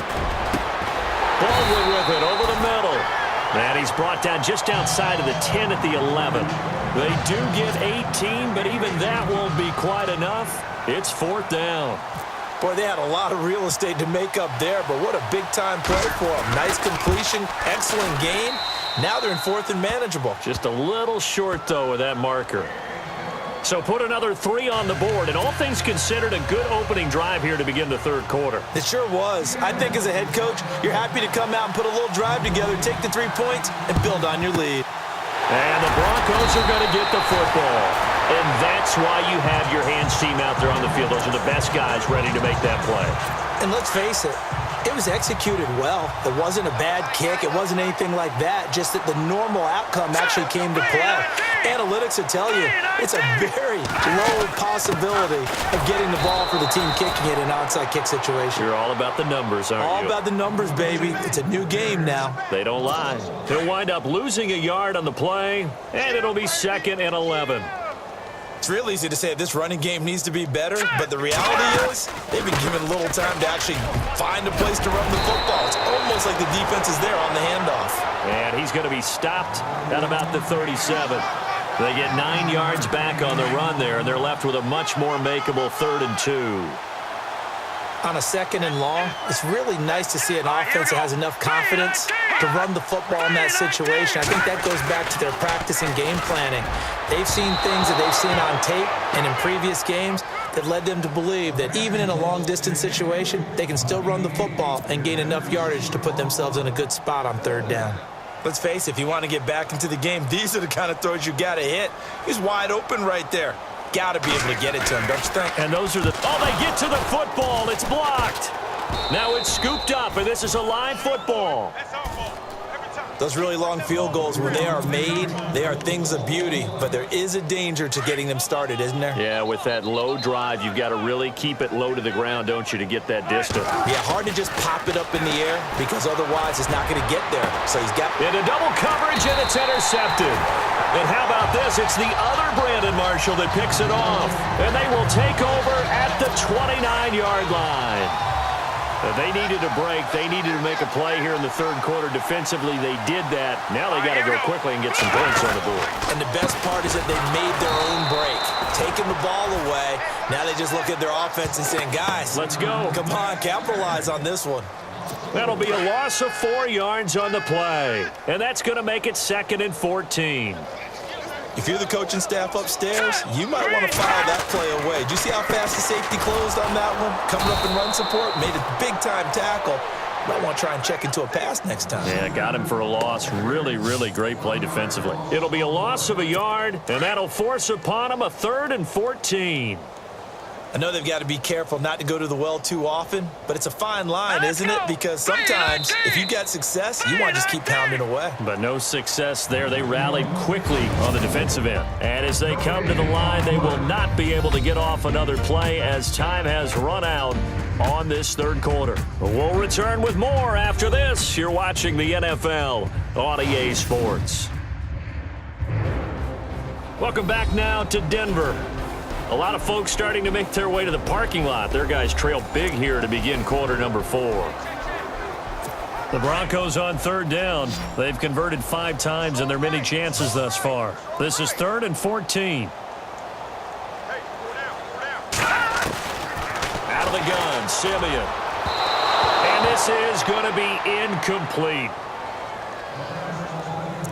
Baldwin with it over the middle. And he's brought down just outside of the 10 at the 11. They do get 18, but even that won't be quite enough. It's 4th down. Boy, they had a lot of real estate to make up there, but what a big-time play for them. Nice completion, excellent game. Now they're in 4th and manageable. Just a little short, though, with that marker. So put another 3 on the board, and all things considered, a good opening drive here to begin the 3rd quarter. It sure was. I think as a head coach, you're happy to come out and put a little drive together, take the 3 points, and build on your lead. And the Broncos are going to get the football. And that's why you have your hands team out there on the field. Those are the best guys ready to make that play. And let's face it, It was executed well. It wasn't a bad kick. It wasn't anything like that. Just that the normal outcome actually came to play. Analytics will tell you it's a very low possibility of getting the ball for the team kicking it in an onside kick situation. You're all about the numbers, aren't you? All about the numbers, baby. It's a new game now. They don't lie. He'll wind up losing a yard on the play, and it'll be 2nd and 11. It's real easy to say this running game needs to be better, but the reality is they've been given little time to actually find a place to run the football. It's almost like the defense is there on the handoff. And he's going to be stopped at about the 37. They get 9 yards back on the run there, and they're left with a much more makeable 3rd and 2. On a 2nd and long, it's really nice to see an offense that has enough confidence to run the football in that situation. I think that goes back to their practice and game planning. They've seen things that they've seen on tape and in previous games that led them to believe that even in a long-distance situation, they can still run the football and gain enough yardage to put themselves in a good spot on 3rd down. Let's face it, if you want to get back into the game, these are the kind of throws you got to hit. He's wide open right there. Got to be able to get it to him, don't you think? And those are the... Oh, they get to the football. It's blocked. Now it's scooped up, and this is a live football. Those really long field goals, when they are made, they are things of beauty, but there is a danger to getting them started, isn't there? Yeah, with that low drive, you've got to really keep it low to the ground, don't you, to get that distance. Yeah, hard to just pop it up in the air because otherwise it's not going to get there. So he's got... Into double coverage, and it's intercepted. And how about this? It's the other Brandon Marshall that picks it off. And they will take over at the 29-yard line. They needed a break. They needed to make a play here in the 3rd quarter. Defensively, they did that. Now they got to go quickly and get some points on the board. And the best part is that they made their own break. Taking the ball away. Now they just look at their offense and saying, guys, let's go. Come on, capitalize on this one. That'll be a loss of 4 yards on the play. And that's going to make it 2nd and 14. If you're the coaching staff upstairs, you might want to file that play away. Did you see how fast the safety closed on that one? Coming up in run support, made a big-time tackle. Might want to try and check into a pass next time. Yeah, got him for a loss. Really, really great play defensively. It'll be a loss of a yard, and that'll force upon him a 3rd and 14. I know they've got to be careful not to go to the well too often, but it's a fine line, isn't it? Because sometimes if you got success, you want to just keep pounding away. But no success there. They rallied quickly on the defensive end. And as they come to the line, they will not be able to get off another play as time has run out on this 3rd quarter. We'll return with more after this. You're watching the NFL on EA Sports. Welcome back now to Denver. A lot of folks starting to make their way to the parking lot. Their guys trail big here to begin quarter number 4. The Broncos on 3rd down. They've converted 5 times in their many chances thus far. This is 3rd and 14. Out of the gun, Simeon. And this is going to be incomplete.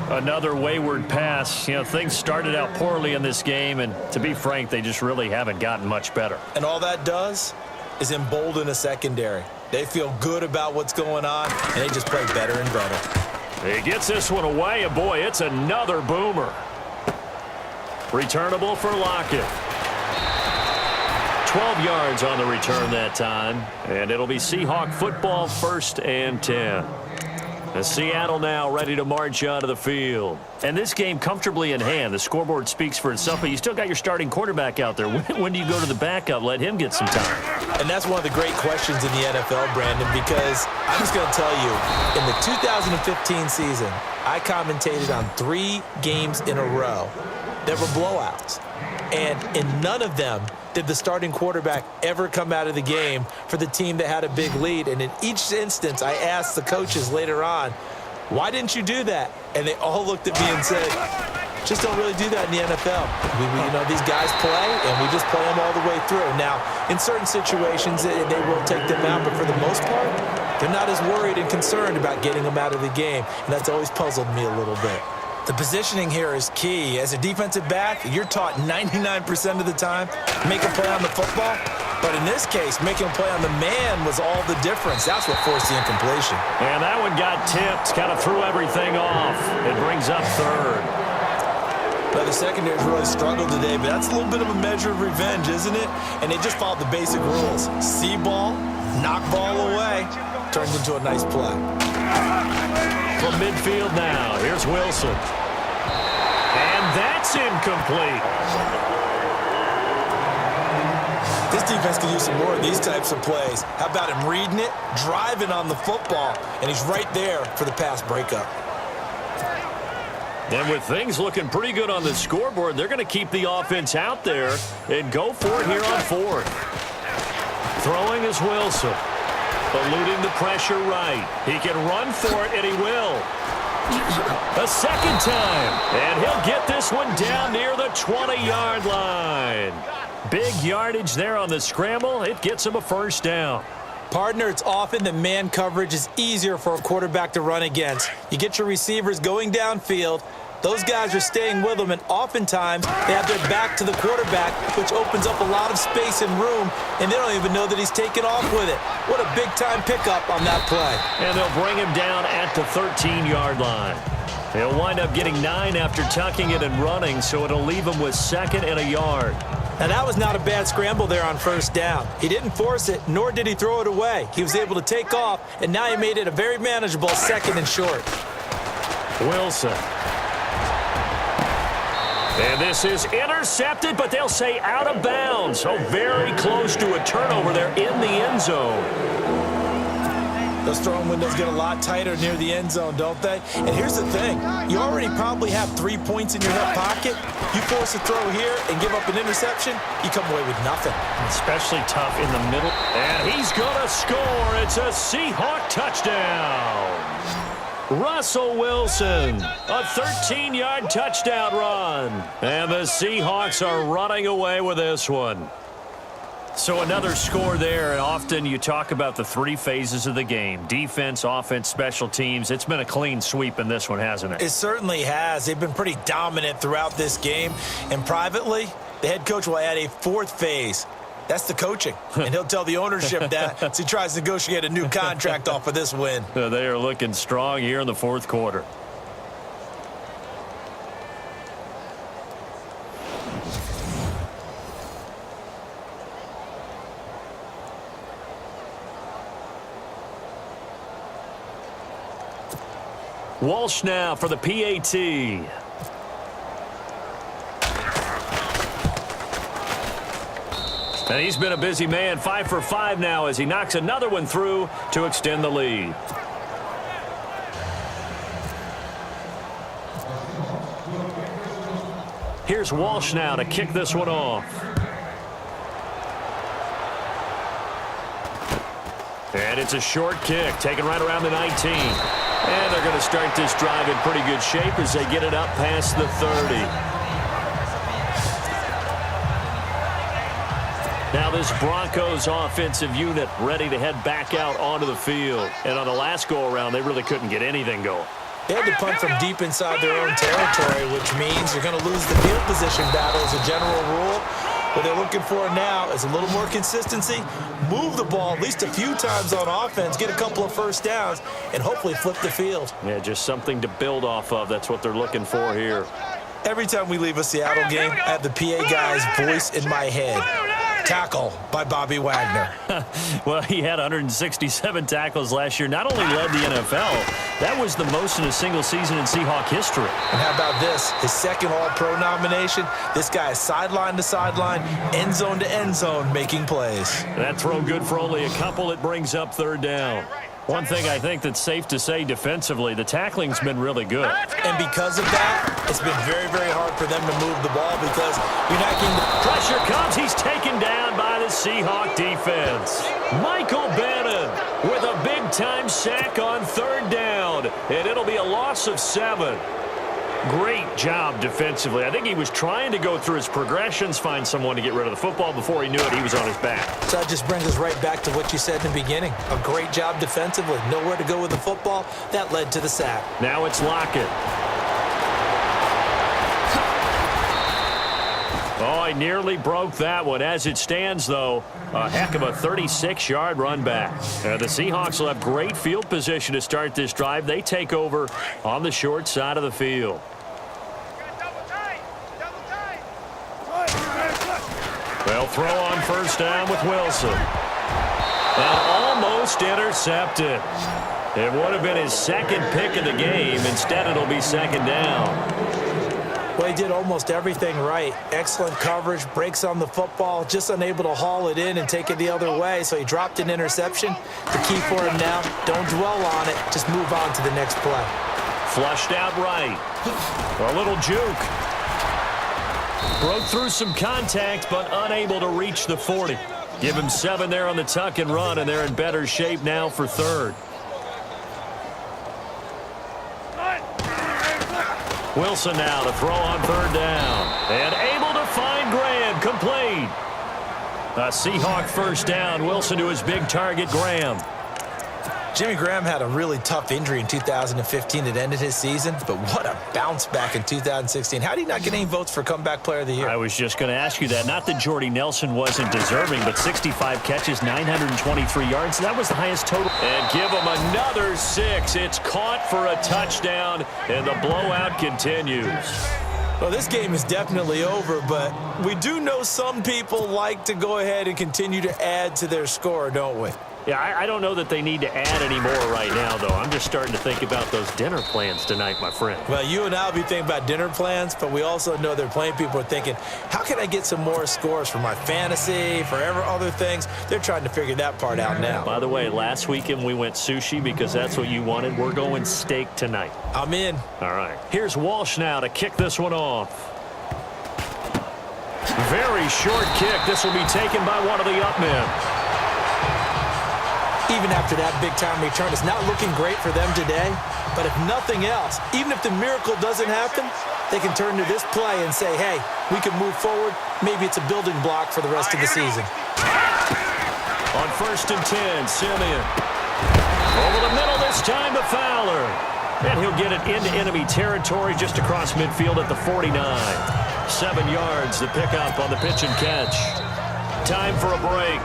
Another wayward pass. You know, things started out poorly in this game, and to be frank, they just really haven't gotten much better. And all that does is embolden a secondary. They feel good about what's going on, and they just play better and better. He gets this one away, and boy, it's another boomer. Returnable for Lockett. 12 yards on the return that time, and it'll be Seahawk football, 1st and 10. And Seattle now ready to march onto the field. And this game comfortably in hand. The scoreboard speaks for itself, but you still got your starting quarterback out there. When do you go to the backup? Let him get some time. And that's one of the great questions in the NFL, Brandon, because I'm just going to tell you, in the 2015 season, I commentated on 3 games in a row that were blowouts. And in none of them did the starting quarterback ever come out of the game for the team that had a big lead. And in each instance, I asked the coaches later on, why didn't you do that? And they all looked at me and said, just don't really do that in the NFL. You know, these guys play, and we just play them all the way through. Now, in certain situations, they will take them out, but for the most part, they're not as worried and concerned about getting them out of the game. And that's always puzzled me a little bit. The positioning here is key. As a defensive back, you're taught 99% of the time, make a play on the football. But in this case, making a play on the man was all the difference. That's what forced the incompletion. And that one got tipped, kind of threw everything off. It brings up 3rd. Well, the secondary's really struggled today, but that's a little bit of a measure of revenge, isn't it? And they just followed the basic rules. See ball, Knock ball away. Turns into a nice play. From midfield now, here's Wilson. And that's incomplete. This defense can use some more of these types of plays. How about him reading it, driving on the football, and he's right there for the pass breakup. And with things looking pretty good on the scoreboard, they're going to keep the offense out there and go for it here on fourth. Throwing is Wilson. Eluding the pressure right. He can run for it, and he will. A second time. And he'll get this one down near the 20-yard line. Big yardage there on the scramble. It gets him a first down. Partner, it's often that man coverage is easier for a quarterback to run against. You get your receivers going downfield. Those guys are staying with them, and oftentimes they have their back to the quarterback, which opens up a lot of space and room, and they don't even know that he's taken off with it. What a big-time pickup on that play. And they'll bring him down at the 13-yard line. He'll wind up getting 9 after tucking it and running, so it'll leave him with 2nd and a yard. Now, that was not a bad scramble there on first down. He didn't force it, nor did he throw it away. He was able to take off, and now he made it a very manageable 2nd and short. Wilson. And this is intercepted, but they'll say out of bounds. So very close to a turnover there in the end zone. Those throwing windows get a lot tighter near the end zone, don't they? And here's the thing. You already probably have 3 points in your hip pocket. You force a throw here and give up an interception, you come away with nothing. Especially tough in the middle. And he's going to score. It's a Seahawk touchdown. Russell Wilson, a 13-yard touchdown run. And the Seahawks are running away with this one. So another score there, and often you talk about the 3 phases of the game. Defense, offense, special teams. It's been a clean sweep in this one, hasn't it? It certainly has. They've been pretty dominant throughout this game. And privately, the head coach will add a 4th phase. That's the coaching. And he'll tell the ownership that as he tries to negotiate a new contract off of this win. They are looking strong here in the 4th quarter. Walsh now for the PAT. And he's been a busy man, 5 for 5 now as he knocks another one through to extend the lead. Here's Walsh now to kick this one off. And it's a short kick, taken right around the 19. And they're going to start this drive in pretty good shape as they get it up past the 30. Now this Broncos offensive unit ready to head back out onto the field. And on the last go-around, they really couldn't get anything going. They had to punt from deep inside their own territory, which means you're going to lose the field position battle as a general rule. What they're looking for now is a little more consistency, move the ball at least a few times on offense, get a couple of first downs, and hopefully flip the field. Yeah, just something to build off of. That's what they're looking for here. Every time we leave a Seattle game, I have the PA guy's voice in my head. Tackle by Bobby Wagner. Well, he had 167 tackles last year. Not only led the NFL, that was the most in a single season in Seahawk history. And how about this? His 2nd All-Pro nomination. This guy is sideline to sideline, end zone to end zone, making plays. That throw good for only a couple. It brings up 3rd down. One thing I think that's safe to say defensively, the tackling's been really good. And because of that, it's been very, very hard for them to move the ball because you're not getting the pressure comes. He's taken down by the Seahawk defense. Michael Bannon with a big-time sack on 3rd down, and it'll be a loss of 7. Great job defensively. I think he was trying to go through his progressions, find someone to get rid of the football. Before he knew it, he was on his back. So that just brings us right back to what you said in the beginning. A great job defensively. Nowhere to go with the football. That led to the sack. Now it's Lockett. Oh, he nearly broke that one. As it stands, though, a heck of a 36-yard run back. The Seahawks will have great field position to start this drive. They take over on the short side of the field. They'll throw on first down with Wilson. And Almost intercepted. It would have been his second pick of the game. Instead, it'll be second down. Well, he did almost everything right. Excellent coverage, breaks on the football, just unable to haul it in and take it the other way, so he dropped an interception. The key for him now, don't dwell on it, just move on to the next play. Flushed out right. A little juke. Broke through some contact, but unable to reach the 40. Give him 7 there on the tuck and run, and they're in better shape now for third. Wilson now to throw on third down. And able to find Graham. Complete. A Seahawk first down. Wilson to his big target, Graham. Jimmy Graham had a really tough injury in 2015 that ended his season, but what a bounce back in 2016. How did he not get any votes for Comeback Player of the Year? I was just going to ask you that. Not that Jordy Nelson wasn't deserving, but 65 catches, 923 yards. That was the highest total. And give him another 6. It's caught for a touchdown, and the blowout continues. Well, this game is definitely over, but we do know some people like to go ahead and continue to add to their score, don't we? Yeah, I don't know that they need to add any more right now, though. I'm just starting to think about those dinner plans tonight, my friend. Well, you and I will be thinking about dinner plans, but we also know there are plenty of people are thinking, how can I get some more scores for my fantasy, for other things? They're trying to figure that part out now. By the way, last weekend we went sushi because that's what you wanted. We're going steak tonight. I'm in. All right. Here's Walsh now to kick this one off. Very short kick. This will be taken by one of the up men. Even after that big-time return, it's not looking great for them today. But if nothing else, even if the miracle doesn't happen, they can turn to this play and say, hey, we can move forward. Maybe it's a building block for the rest of the season. On 1st and 10, Simeon. Over the middle this time to Fowler. And he'll get it into enemy territory just across midfield at the 49. 7 yards, the pickup on the pitch and catch. Time for a break.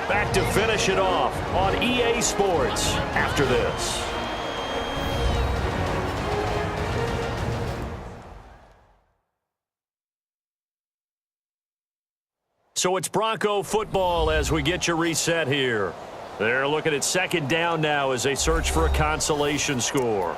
Back to finish it off on EA Sports after this. So it's Bronco football as we get you reset here. They're looking at second down now as they search for a consolation score.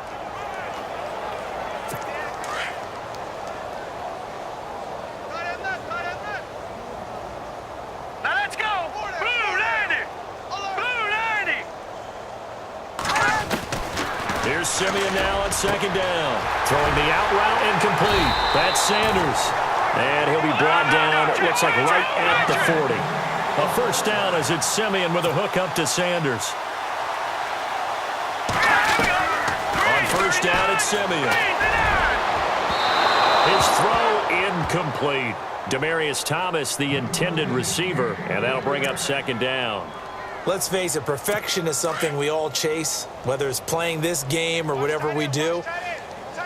Simeon now on second down. Throwing the out route incomplete. That's Sanders. And he'll be brought down, it looks like right at the 40. A first down as it's Simeon with a hook up to Sanders. On first down, it's Simeon. His throw incomplete. Demaryius Thomas, the intended receiver, and that'll bring up second down. Let's face it, perfection is something we all chase, whether it's playing this game or whatever we do.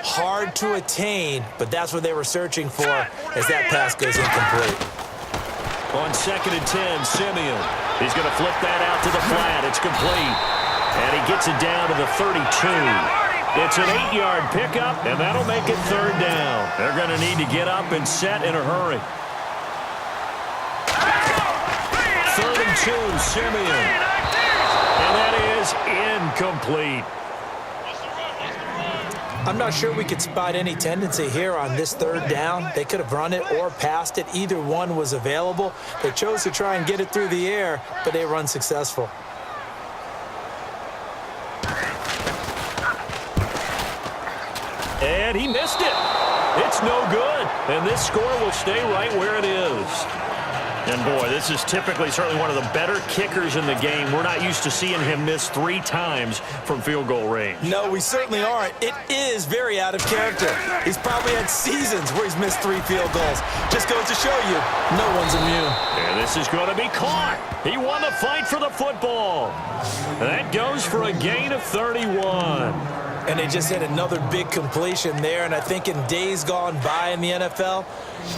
Hard to attain, but that's what they were searching for as that pass goes incomplete. On 2nd and 10, Simeon. He's going to flip that out to the flat. It's complete. And he gets it down to the 32. It's an 8-yard pickup, and that'll make it third down. They're going to need to get up and set in a hurry. 3rd and 2, Simeon. And that is incomplete. I'm not sure we could spot any tendency here on this third down. They could have run it or passed it. Either one was available. They chose to try and get it through the air, but they were unsuccessful. And he missed it. It's no good. And this score will stay right where it is. And, boy, this is typically certainly one of the better kickers in the game. We're not used to seeing him miss 3 times from field goal range. No, we certainly aren't. It is very out of character. He's probably had seasons where he's missed 3 field goals. Just goes to show you, no one's immune. And this is going to be caught. He won the fight for the football. That goes for a gain of 31. And they just hit another big completion there. And I think in days gone by in the NFL,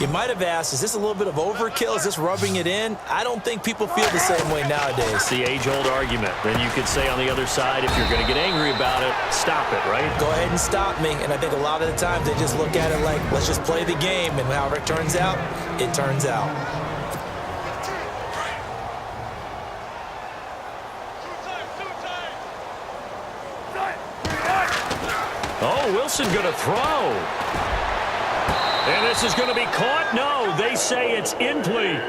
you might have asked, is this a little bit of overkill? Is this rubbing it in? I don't think people feel the same way nowadays. It's the age-old argument. Then you could say on the other side, if you're going to get angry about it, stop it, right? Go ahead and stop me. And I think a lot of the times they just look at it like, let's just play the game. And however it turns out, it turns out. Oh, Wilson going to throw. And this is going to be caught. No, they say it's incomplete.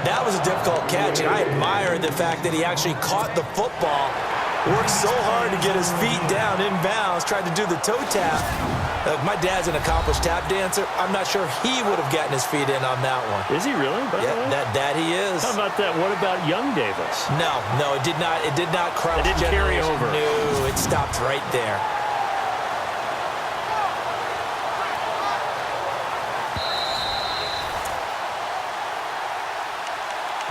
That was a difficult catch, and I admire the fact that he actually caught the football, worked so hard to get his feet down inbounds, tried to do the toe tap. My dad's an accomplished tap dancer. I'm not sure he would have gotten his feet in on that one. Is he really? Yeah, that he is. How about that? What about young Davis? No, it did not. It did not cross. It didn't carry over. No, it stopped right there.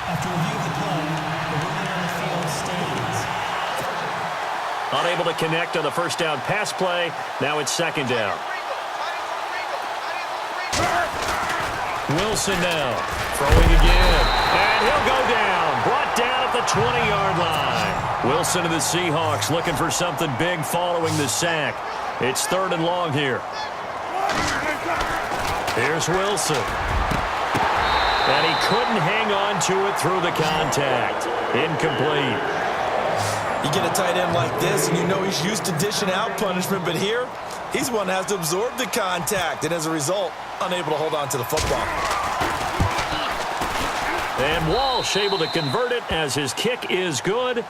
After review of the play, the ruling on the field stands. Unable to connect on the first down pass play. Now it's second down. Wilson now throwing again. And he'll go down. Brought down at the 20-yard line. Wilson of the Seahawks looking for something big following the sack. It's 3rd and long here. Here's Wilson. And he couldn't hang on to it through the contact. Incomplete. You get a tight end like this, and you know he's used to dishing out punishment, but here, he's the one that has to absorb the contact, and as a result, unable to hold on to the football. And Walsh able to convert it as his kick is good.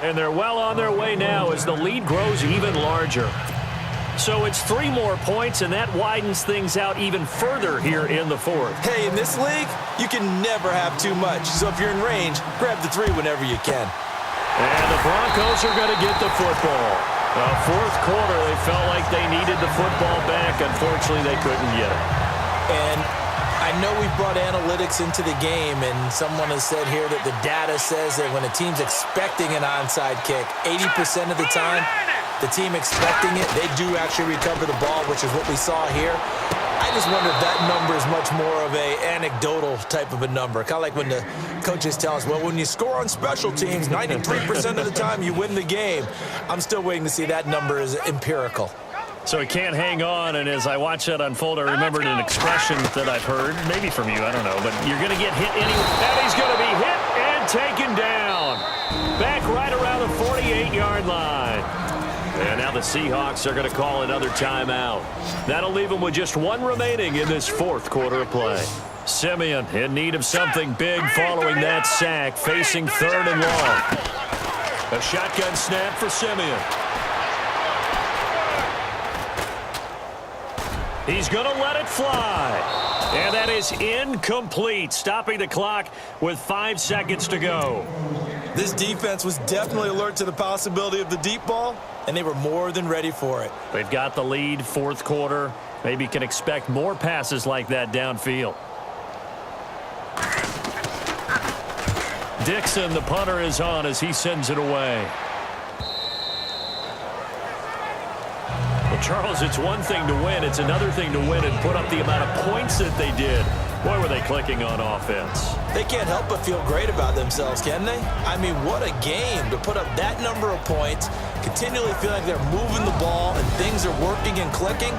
And they're well on their way now as the lead grows even larger. So it's 3 more points, and that widens things out even further here in the 4th. Hey, in this league, you can never have too much. So if you're in range, grab the 3 whenever you can. And the Broncos are going to get the football. 4th quarter, they felt like they needed the football back. Unfortunately, they couldn't get it. And I know we've brought analytics into the game, and someone has said here that the data says that when a team's expecting an onside kick, 80% of the time, the team expecting it, they do actually recover the ball, which is what we saw here. I just wonder if that number is much more of a anecdotal type of a number. Kind of like when the coaches tell us, well, when you score on special teams, 93% of the time you win the game. I'm still waiting to see that number is empirical. So he can't hang on, and as I watch that unfold, I remembered an expression that I've heard, maybe from you, I don't know, but you're going to get hit anyway, and he's going to be hit and taken down. Back right around the 48-yard line. And now the Seahawks are going to call another timeout. That'll leave them with just 1 remaining in this 4th quarter of play. Simeon in need of something big following that sack, facing 3rd and long. A shotgun snap for Simeon. He's going to let it fly. And that is incomplete, stopping the clock with 5 seconds to go. This defense was definitely alert to the possibility of the deep ball, and they were more than ready for it. They've got the lead, 4th quarter. Maybe can expect more passes like that downfield. Dixon, the punter, is on as he sends it away. Well, Charles, it's one thing to win. It's another thing to win and put up the amount of points that they did. Boy, were they clicking on offense. They can't help but feel great about themselves, can they? I mean, what a game to put up that number of points, continually feel like they're moving the ball and things are working and clicking.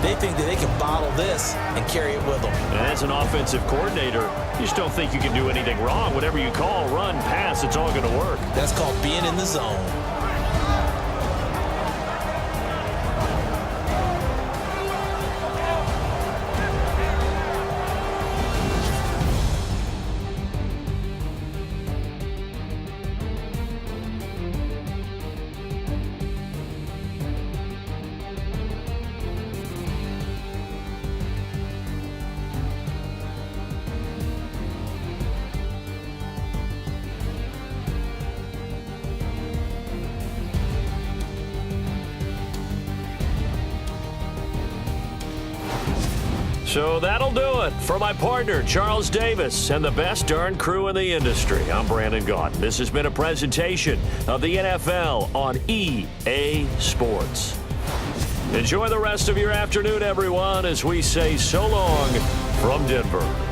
They think that they can bottle this and carry it with them. And as an offensive coordinator, you just don't think you can do anything wrong. Whatever you call, run, pass, it's all going to work. That's called being in the zone. So that'll do it for my partner, Charles Davis, and the best darn crew in the industry. I'm Brandon Gaunt. This has been a presentation of the NFL on EA Sports. Enjoy the rest of your afternoon, everyone, as we say so long from Denver.